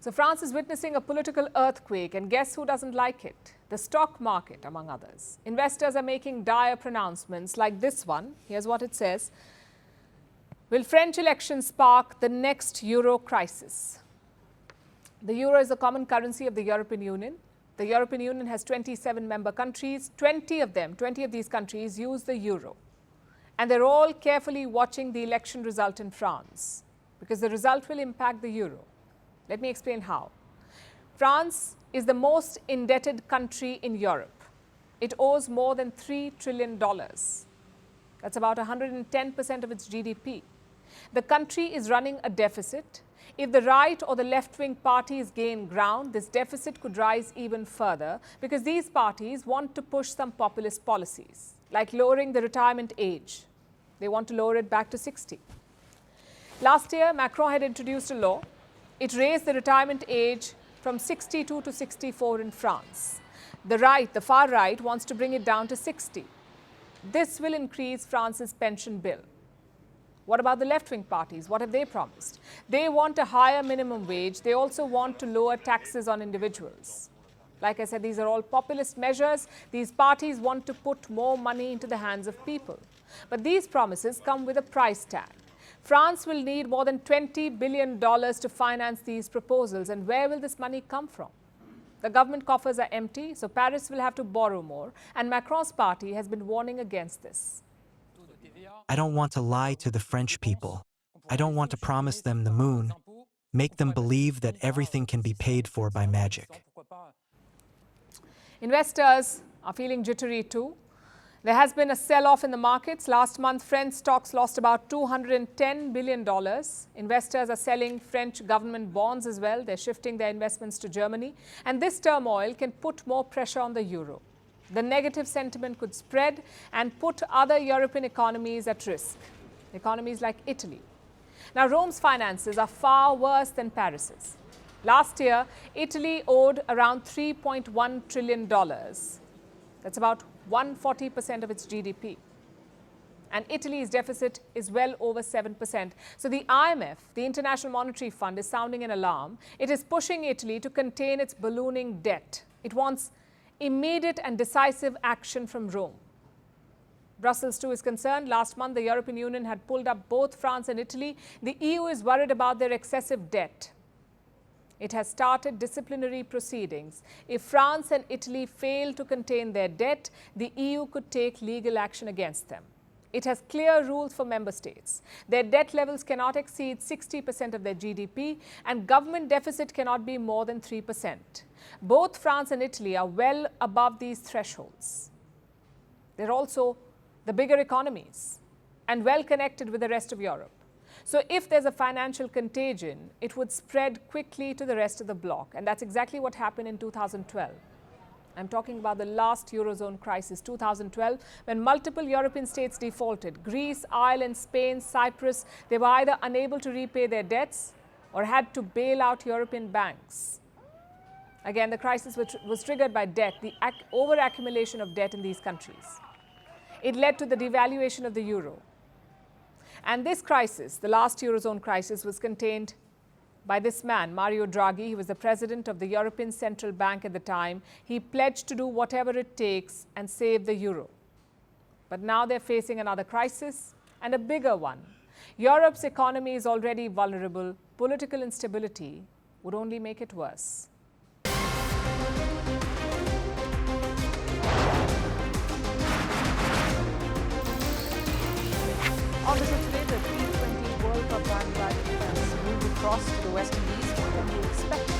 So France is witnessing a political earthquake, and guess who doesn't like it? The stock market, among others. Investors are making dire pronouncements like this one. Here's what it says. Will French elections spark the next euro crisis? The euro is the common currency of the European Union. The European Union has 27 member countries. 20 of these countries use the euro. And they're all carefully watching the election result in France, because the result will impact the euro. Let me explain how. France is the most indebted country in Europe. It owes more than $3 trillion. That's about 110% of its GDP. The country is running a deficit. If the right or the left-wing parties gain ground, this deficit could rise even further, because these parties want to push some populist policies, like lowering the retirement age. They want to lower it back to 60. Last year, Macron had introduced a law. It raised the retirement age from 62 to 64 in France. The far right, wants to bring it down to 60. This will increase France's pension bill. What about the left-wing parties? What have they promised? They want a higher minimum wage. They also want to lower taxes on individuals. Like I said, these are all populist measures. These parties want to put more money into the hands of people. But these promises come with a price tag. France will need more than $20 billion to finance these proposals. And where will this money come from? The government coffers are empty, so Paris will have to borrow more. And Macron's party has been warning against this. I don't want to lie to the French people. I don't want to promise them the moon, make them believe that everything can be paid for by magic. Investors are feeling jittery too. There has been a sell-off in the markets. Last month, French stocks lost about $210 billion. Investors are selling French government bonds as well. They're shifting their investments to Germany. And this turmoil can put more pressure on the euro. The negative sentiment could spread and put other European economies at risk, economies like Italy. Now, Rome's finances are far worse than Paris's. Last year, Italy owed around $3.1 trillion. That's about 140% of its GDP. And Italy's deficit is well over 7%. So the IMF, the International Monetary Fund, is sounding an alarm. It is pushing Italy to contain its ballooning debt. It wants immediate and decisive action from Rome. Brussels too is concerned. Last month, the European Union had pulled up both France and Italy. The EU is worried about their excessive debt. It has started disciplinary proceedings. If France and Italy fail to contain their debt, the EU could take legal action against them. It has clear rules for member states. Their debt levels cannot exceed 60% of their GDP, and government deficit cannot be more than 3%. Both France and Italy are well above these thresholds. They're also the bigger economies and well connected with the rest of Europe. So if there's a financial contagion, it would spread quickly to the rest of the bloc. And that's exactly what happened in 2012. I'm talking about the last Eurozone crisis, 2012, when multiple European states defaulted. Greece, Ireland, Spain, Cyprus, they were either unable to repay their debts or had to bail out European banks. Again, the crisis was triggered by debt, the over-accumulation of debt in these countries. It led to the devaluation of the euro. And this crisis, the last Eurozone crisis, was contained by this man, Mario Draghi. He was the president of the European Central Bank at the time. He pledged to do whatever it takes and save the euro. But now they're facing another crisis, and a bigger one. Europe's economy is already vulnerable. Political instability would only make it worse. On the show today, the T20 World Cup bandwagon has moved across to the West Indies. What can we expect